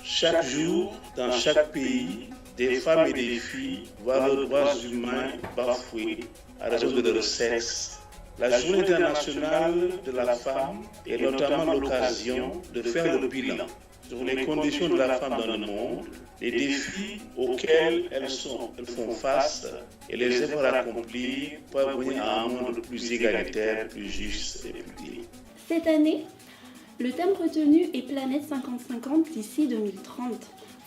Chaque jour, dans chaque pays, des femmes et des filles voient leurs droits humains bafoués à raison de leur sexe. La Journée internationale de la femme est notamment l'occasion de faire le bilan sur les conditions de la femme dans le monde, les défis auxquels elles font face et les efforts à accomplir pour parvenir à un monde plus égalitaire, plus juste et plus digne. Cette année, le thème retenu est Planète 50-50 d'ici 2030.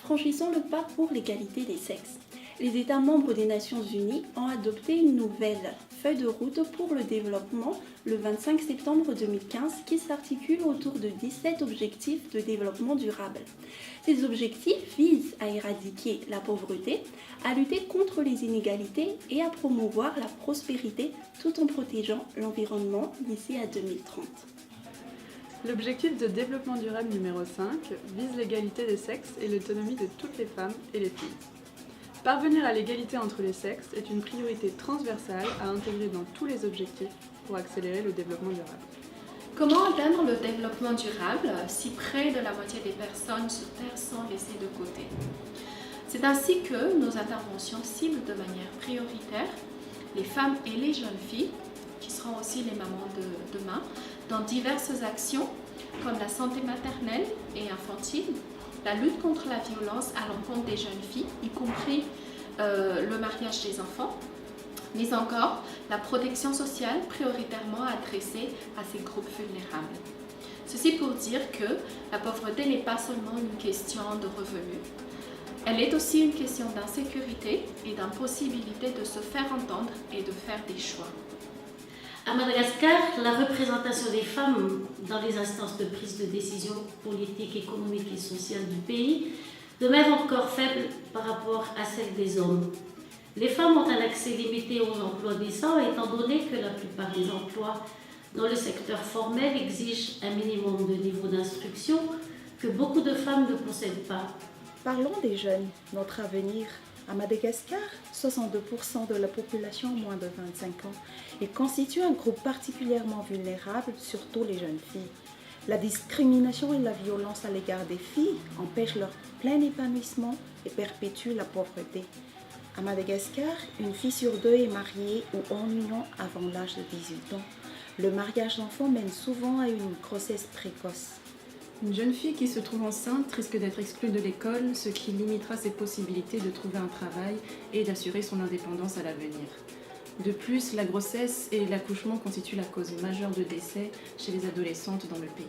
Franchissons le pas pour l'égalité des sexes. Les États membres des Nations Unies ont adopté une nouvelle feuille de route pour le développement le 25 septembre 2015 qui s'articule autour de 17 objectifs de développement durable. Ces objectifs visent à éradiquer la pauvreté, à lutter contre les inégalités et à promouvoir la prospérité tout en protégeant l'environnement d'ici à 2030. L'objectif de développement durable numéro 5 vise l'égalité des sexes et l'autonomie de toutes les femmes et les filles. Parvenir à l'égalité entre les sexes est une priorité transversale à intégrer dans tous les objectifs pour accélérer le développement durable. Comment atteindre le développement durable si près de la moitié des personnes sur Terre sont laissées de côté? C'est ainsi que nos interventions ciblent de manière prioritaire les femmes et les jeunes filles, qui seront aussi les mamans de demain, dans diverses actions comme la santé maternelle et infantile, la lutte contre la violence à l'encontre des jeunes filles, y compris le mariage des enfants, mais encore la protection sociale prioritairement adressée à ces groupes vulnérables. Ceci pour dire que la pauvreté n'est pas seulement une question de revenus, elle est aussi une question d'insécurité et d'impossibilité de se faire entendre et de faire des choix. À Madagascar, la représentation des femmes dans les instances de prise de décision politique, économique et sociale du pays demeure encore faible par rapport à celle des hommes. Les femmes ont un accès limité aux emplois décents étant donné que la plupart des emplois dans le secteur formel exigent un minimum de niveau d'instruction que beaucoup de femmes ne possèdent pas. Parlons des jeunes, notre avenir. À Madagascar, 62% de la population a moins de 25 ans et constitue un groupe particulièrement vulnérable, surtout les jeunes filles. La discrimination et la violence à l'égard des filles empêchent leur plein épanouissement et perpétuent la pauvreté. À Madagascar, une fille sur deux est mariée ou en union avant l'âge de 18 ans. Le mariage d'enfants mène souvent à une grossesse précoce. Une jeune fille qui se trouve enceinte risque d'être exclue de l'école, ce qui limitera ses possibilités de trouver un travail et d'assurer son indépendance à l'avenir. De plus, la grossesse et l'accouchement constituent la cause majeure de décès chez les adolescentes dans le pays.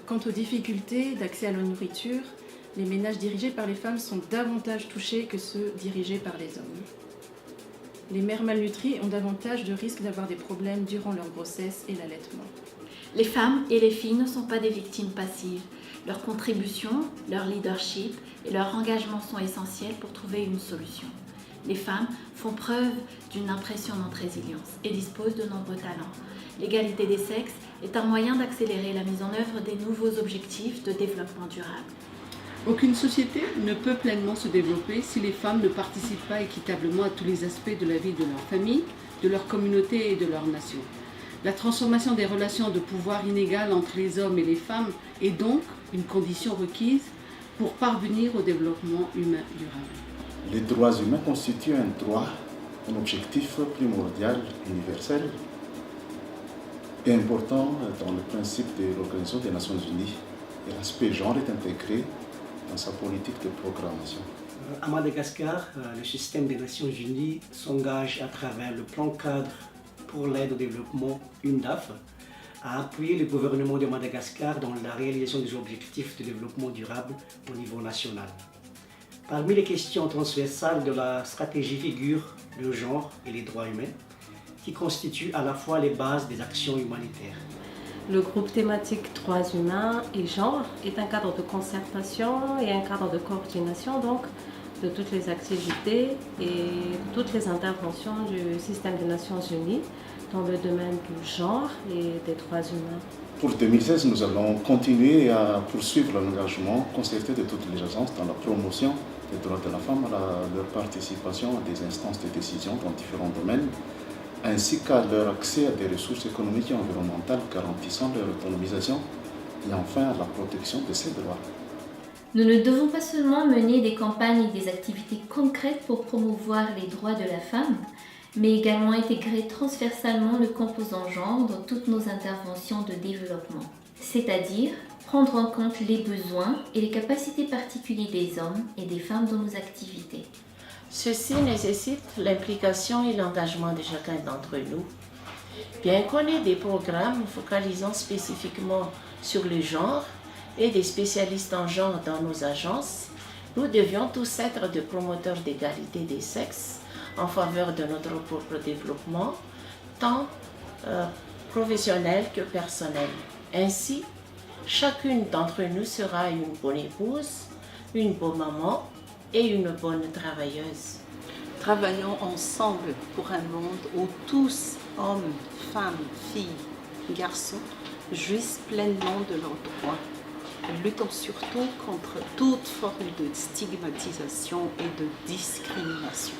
Quant aux difficultés d'accès à la nourriture, les ménages dirigés par les femmes sont davantage touchés que ceux dirigés par les hommes. Les mères malnutries ont davantage de risques d'avoir des problèmes durant leur grossesse et l'allaitement. Les femmes et les filles ne sont pas des victimes passives. Leur contribution, leur leadership et leur engagement sont essentiels pour trouver une solution. Les femmes font preuve d'une impressionnante résilience et disposent de nombreux talents. L'égalité des sexes est un moyen d'accélérer la mise en œuvre des nouveaux objectifs de développement durable. Aucune société ne peut pleinement se développer si les femmes ne participent pas équitablement à tous les aspects de la vie de leur famille, de leur communauté et de leur nation. La transformation des relations de pouvoir inégales entre les hommes et les femmes est donc une condition requise pour parvenir au développement humain durable. Les droits humains constituent un droit, un objectif primordial, universel et important dans le principe de l'Organisation des Nations Unies. Et l'aspect genre est intégré dans sa politique de programmation. À Madagascar, le système des Nations Unies s'engage à travers le plan cadre pour l'aide au développement UNDAF à appuyer le gouvernement de Madagascar dans la réalisation des objectifs de développement durable au niveau national. Parmi les questions transversales de la stratégie figurent le genre et les droits humains, qui constituent à la fois les bases des actions humanitaires. Le groupe thématique droits humains et genre est un cadre de concertation et un cadre de coordination donc de toutes les activités et toutes les interventions du système des Nations Unies dans le domaine du genre et des droits humains. Pour 2016, nous allons continuer à poursuivre l'engagement concerté de toutes les agences dans la promotion des droits de la femme, à leur participation à des instances de décision dans différents domaines, ainsi qu'à leur accès à des ressources économiques et environnementales garantissant leur autonomisation et enfin à la protection de ces droits. Nous ne devons pas seulement mener des campagnes et des activités concrètes pour promouvoir les droits de la femme, mais également intégrer transversalement le composant genre dans toutes nos interventions de développement, c'est-à-dire prendre en compte les besoins et les capacités particulières des hommes et des femmes dans nos activités. Ceci nécessite l'implication et l'engagement de chacun d'entre nous. Bien qu'on ait des programmes focalisant spécifiquement sur le genre et des spécialistes en genre dans nos agences, nous devions tous être des promoteurs d'égalité des sexes en faveur de notre propre développement, tant professionnel que personnel. Ainsi, chacune d'entre nous sera une bonne épouse, une bonne maman et une bonne travailleuse. Travaillons ensemble pour un monde où tous, hommes, femmes, filles, garçons, jouissent pleinement de leurs droits. Luttons surtout contre toute forme de stigmatisation et de discrimination.